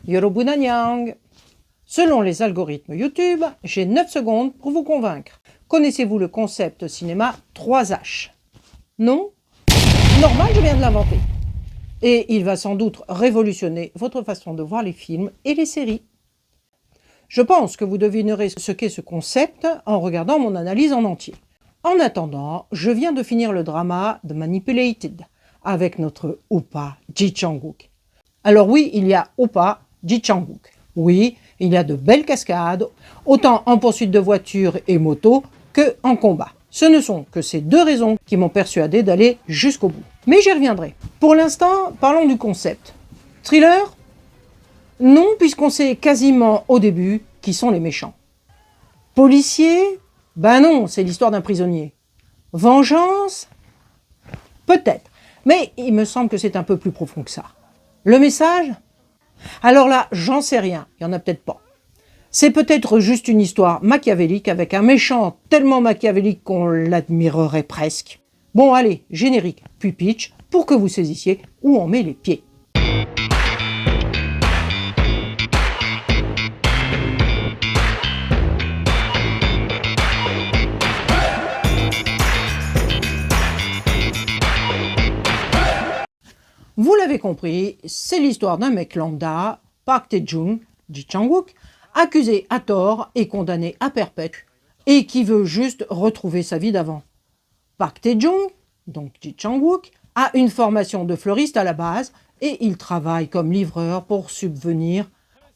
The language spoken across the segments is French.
Yorobunanyang. Selon les algorithmes YouTube, j'ai 9 secondes pour vous convaincre. Connaissez-vous le concept cinéma 3H? Non? Normal, je viens de l'inventer. Et il va sans doute révolutionner votre façon de voir les films et les séries. Je pense que vous devinerez ce qu'est ce concept en regardant mon analyse en entier. En attendant, je viens de finir le drama The Manipulated avec notre Oppa Ji Chang-wook. Alors oui, il y a Oppa Ji Chang-wook. Oui, il y a de belles cascades, autant en poursuite de voitures et motos que en combat. Ce ne sont que ces deux raisons qui m'ont persuadé d'aller jusqu'au bout. Mais j'y reviendrai. Pour l'instant, parlons du concept. Thriller? Non, puisqu'on sait quasiment au début qui sont les méchants. Policier? Ben non, c'est l'histoire d'un prisonnier. Vengeance? Peut-être, mais il me semble que c'est un peu plus profond que ça. Le message? Alors là, j'en sais rien, il n'y en a peut-être pas. C'est peut-être juste une histoire machiavélique avec un méchant tellement machiavélique qu'on l'admirerait presque. Bon allez, générique, puis pitch, pour que vous saisissiez où on met les pieds. Vous l'avez compris, c'est l'histoire d'un mec lambda, Park Tae-jung, Ji Chang-wook, accusé à tort et condamné à perpète, et qui veut juste retrouver sa vie d'avant. Park Tae-jung, donc Ji Chang-wook, a une formation de fleuriste à la base et il travaille comme livreur pour subvenir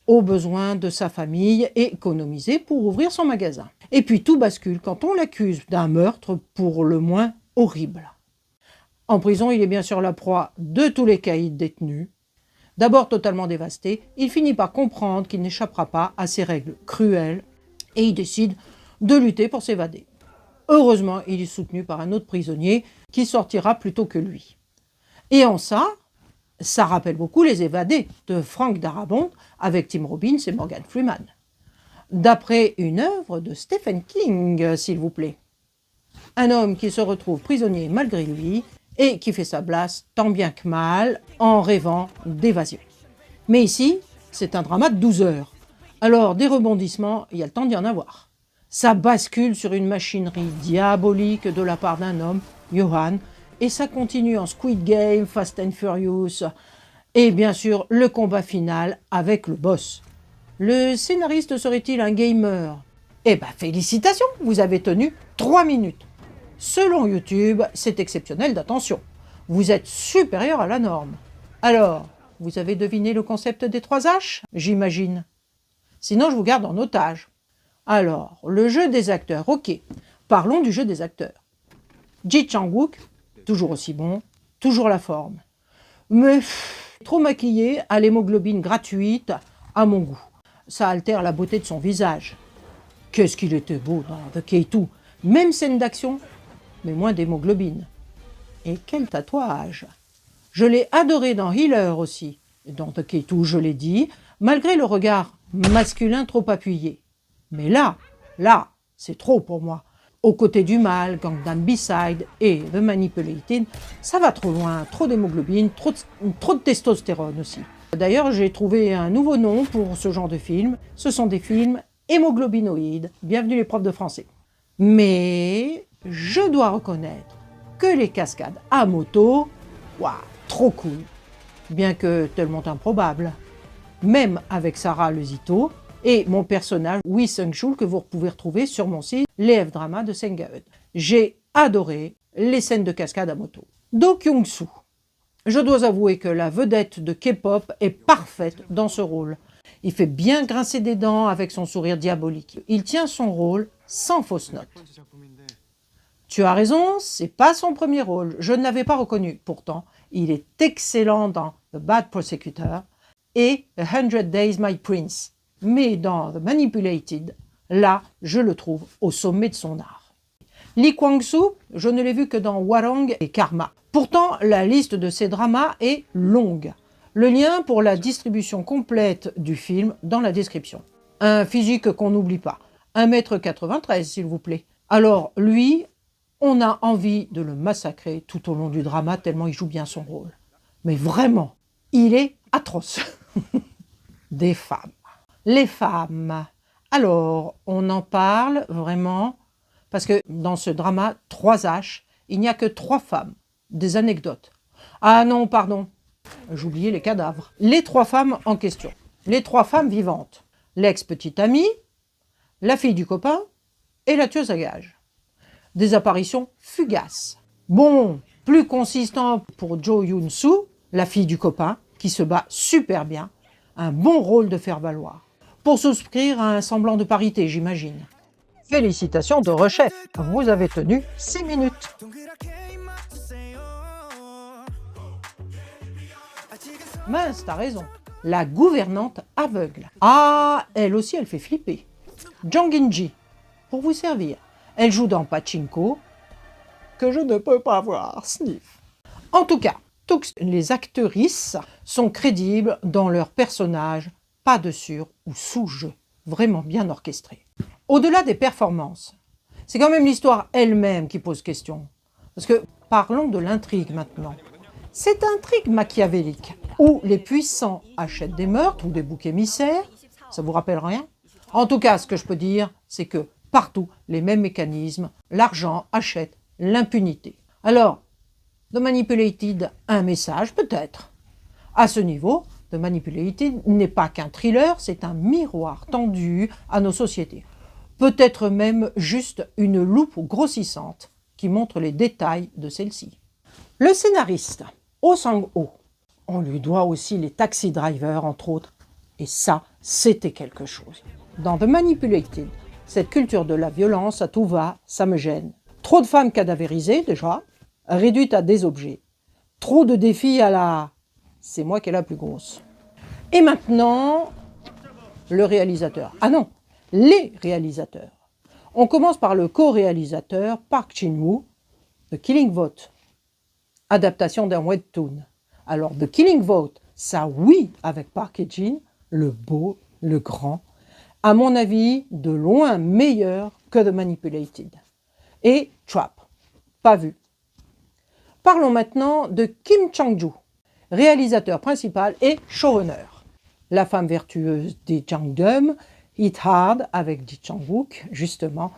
aux besoins de sa famille et économiser pour ouvrir son magasin. Et puis tout bascule quand on l'accuse d'un meurtre pour le moins horrible. En prison, il est bien sûr la proie de tous les caïds détenus. D'abord totalement dévasté, il finit par comprendre qu'il n'échappera pas à ces règles cruelles et il décide de lutter pour s'évader. Heureusement, il est soutenu par un autre prisonnier qui sortira plus tôt que lui. Et en ça rappelle beaucoup Les Évadés de Frank Darabont avec Tim Robbins et Morgan Freeman. D'après une œuvre de Stephen King, s'il vous plaît. Un homme qui se retrouve prisonnier malgré lui et qui fait sa place tant bien que mal en rêvant d'évasion. Mais ici, c'est un drama de 12 heures. Alors, des rebondissements, il y a le temps d'y en avoir. Ça bascule sur une machinerie diabolique de la part d'un homme, Johan, et ça continue en Squid Game, Fast and Furious, et bien sûr le combat final avec le boss. Le scénariste serait-il un gamer? Eh ben félicitations, vous avez tenu 3 minutes. Selon YouTube, c'est exceptionnel d'attention. Vous êtes supérieur à la norme. Alors, vous avez deviné le concept des 3 H, j'imagine. Sinon, je vous garde en otage. Alors, le jeu des acteurs, ok. Parlons du jeu des acteurs. Ji Chang-wook, toujours aussi bon, toujours la forme. Mais trop maquillé à l'hémoglobine gratuite, à mon goût. Ça altère la beauté de son visage. Qu'est-ce qu'il était beau dans The K2. Même scène d'action, mais moins d'hémoglobine. Et quel tatouage! Je l'ai adoré dans Healer aussi, dans The K2, je l'ai dit, malgré le regard masculin trop appuyé. Mais là, c'est trop pour moi. Aux côtés du mal, Gangnam B-Side et The Manipulated, ça va trop loin, trop d'hémoglobine, trop de testostérone aussi. D'ailleurs, j'ai trouvé un nouveau nom pour ce genre de film. Ce sont des films hémoglobinoïdes. Bienvenue les profs de français. Mais je dois reconnaître que les cascades à moto, waouh, trop cool. Bien que tellement improbable. Même avec Sarah Lezito et mon personnage Wee Sung-chul que vous pouvez retrouver sur mon site Les F-Drama de Sengaeun. J'ai adoré les scènes de cascade à moto. Do Kyung-soo. Je dois avouer que la vedette de K-pop est parfaite dans ce rôle. Il fait bien grincer des dents avec son sourire diabolique. Il tient son rôle sans fausse note. Tu as raison, c'est pas son premier rôle. Je ne l'avais pas reconnu. Pourtant, il est excellent dans The Bad Prosecutor et A 100 Days My Prince. Mais dans The Manipulated, là, je le trouve au sommet de son art. Lee Kwang-soo, je ne l'ai vu que dans Hwarang et Karma. Pourtant, la liste de ces dramas est longue. Le lien pour la distribution complète du film dans la description. Un physique qu'on n'oublie pas. 1,93 m, s'il vous plaît. Alors, lui, on a envie de le massacrer tout au long du drama tellement il joue bien son rôle. Mais vraiment, il est atroce. Des femmes. Les femmes. Alors, on en parle vraiment parce que dans ce drama 3H, il n'y a que 3 femmes. Des anecdotes. Ah non, pardon, j'oubliais les cadavres. Les 3 femmes en question. Les 3 femmes vivantes. L'ex-petite amie, la fille du copain et la tueuse à gages. Des apparitions fugaces. Bon, plus consistant pour Jo Yoon-soo, la fille du copain, qui se bat super bien. Un bon rôle de faire valoir. Pour souscrire à un semblant de parité, j'imagine. Félicitations de Rechef, vous avez tenu 6 minutes. Mince, t'as raison. La gouvernante aveugle. Ah, elle aussi, elle fait flipper. Jang In-ji, pour vous servir. Elle joue dans Pachinko, que je ne peux pas voir, sniff. En tout cas, toutes les actrices sont crédibles dans leur personnage, pas de sur- ou sous-jeu, vraiment bien orchestré. Au-delà des performances, c'est quand même l'histoire elle-même qui pose question. Parce que parlons de l'intrigue maintenant. Cette intrigue machiavélique, où les puissants achètent des meurtres ou des boucs émissaires, ça vous rappelle rien? En tout cas, ce que je peux dire, c'est que partout, les mêmes mécanismes, l'argent achète l'impunité. Alors, The Manipulated, un message peut-être. À ce niveau, The Manipulated n'est pas qu'un thriller, c'est un miroir tendu à nos sociétés. Peut-être même juste une loupe grossissante qui montre les détails de celle-ci. Le scénariste, Oh Sang-ho, on lui doit aussi les Taxi Drivers entre autres, et ça, c'était quelque chose. Dans The Manipulated, cette culture de la violence à tout va, ça me gêne. Trop de femmes cadavérisées déjà, réduites à des objets. Trop de défis à la « c'est moi qui est la plus grosse ». Et maintenant, le réalisateur. Ah non, les réalisateurs. On commence par le co-réalisateur Park Chin-woo, The Killing Vote, adaptation d'un webtoon. Alors, The Killing Vote, ça oui, avec Park Hae-jin, le beau, le grand, à mon avis, de loin meilleur que The Manipulated. Et Trap, pas vu. Parlons maintenant de Kim Chang-joo, réalisateur principal et showrunner. La femme vertueuse des Jangdum, Hit Hard avec Ji Chang-wook, justement.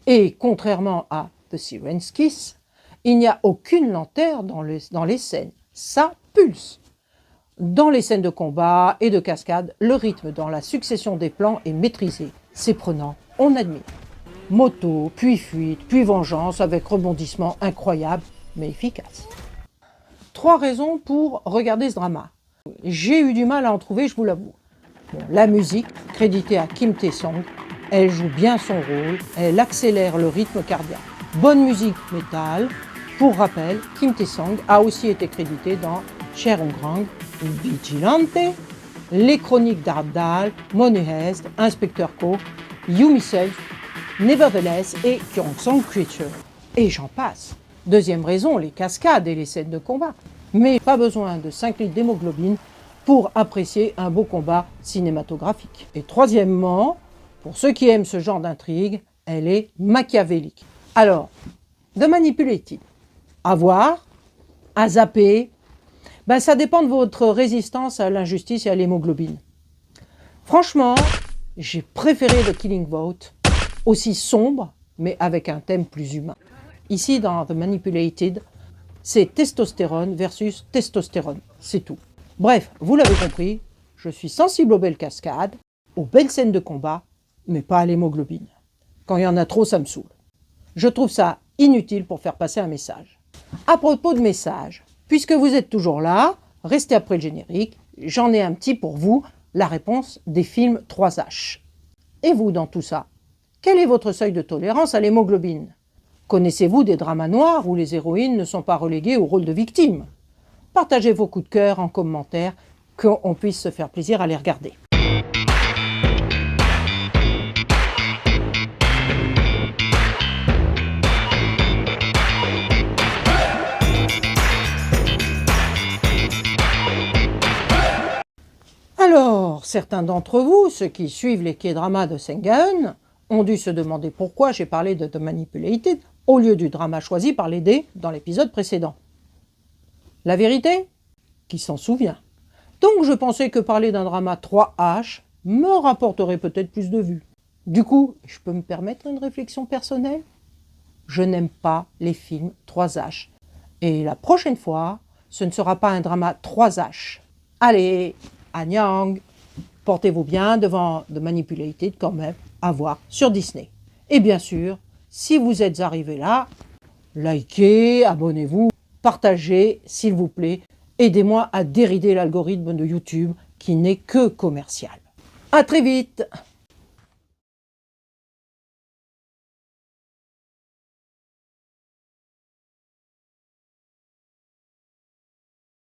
Et contrairement à The Siren's Kiss, il n'y a aucune lenteur dans les scènes. Ça pulse. Dans les scènes de combat et de cascade, le rythme dans la succession des plans est maîtrisé. C'est prenant, on admire. Moto, puis fuite, puis vengeance avec rebondissement incroyable, mais efficace. 3 raisons pour regarder ce drama. J'ai eu du mal à en trouver, je vous l'avoue. Bon, la musique, créditée à Kim Tae-song, elle joue bien son rôle, elle accélère le rythme cardiaque. Bonne musique métal. Pour rappel, Kim Tae-song a aussi été créditée dans Cherungrang, Vigilante, Les Chroniques d'Ardal, Money Heist, Inspecteur Ko, You Myself, Nevertheless et Gyeongsong Creature. Et j'en passe. Deuxième raison, les cascades et les scènes de combat. Mais pas besoin de 5 litres d'hémoglobine pour apprécier un beau combat cinématographique. Et troisièmement, pour ceux qui aiment ce genre d'intrigue, elle est machiavélique. Alors, The Manipulated, à voir, à zapper, ben ça dépend de votre résistance à l'injustice et à l'hémoglobine. Franchement, j'ai préféré The Killing Vote, aussi sombre, mais avec un thème plus humain. Ici, dans The Manipulated, c'est testostérone versus testostérone, c'est tout. Bref, vous l'avez compris, je suis sensible aux belles cascades, aux belles scènes de combat, mais pas à l'hémoglobine. Quand il y en a trop, ça me saoule. Je trouve ça inutile pour faire passer un message. À propos de message, puisque vous êtes toujours là, restez après le générique, j'en ai un petit pour vous, la réponse des films 3H. Et vous, dans tout ça, quel est votre seuil de tolérance à l'hémoglobine? Connaissez-vous des dramas noirs où les héroïnes ne sont pas reléguées au rôle de victimes? Partagez vos coups de cœur en commentaire, qu'on puisse se faire plaisir à les regarder. Alors, certains d'entre vous, ceux qui suivent les K-dramas de Sengaeun, ont dû se demander pourquoi j'ai parlé de The Manipulated au lieu du drama choisi par les dés dans l'épisode précédent. La vérité? Qui s'en souvient? Donc je pensais que parler d'un drama 3H me rapporterait peut-être plus de vues. Du coup, je peux me permettre une réflexion personnelle? Je n'aime pas les films 3H. Et la prochaine fois, ce ne sera pas un drama 3H. Allez, Annyeong, portez-vous bien devant The Manipulated quand même à voir sur Disney. Et bien sûr, si vous êtes arrivé là, likez, abonnez-vous, partagez s'il vous plaît. Aidez-moi à dérider l'algorithme de YouTube qui n'est que commercial. À très vite!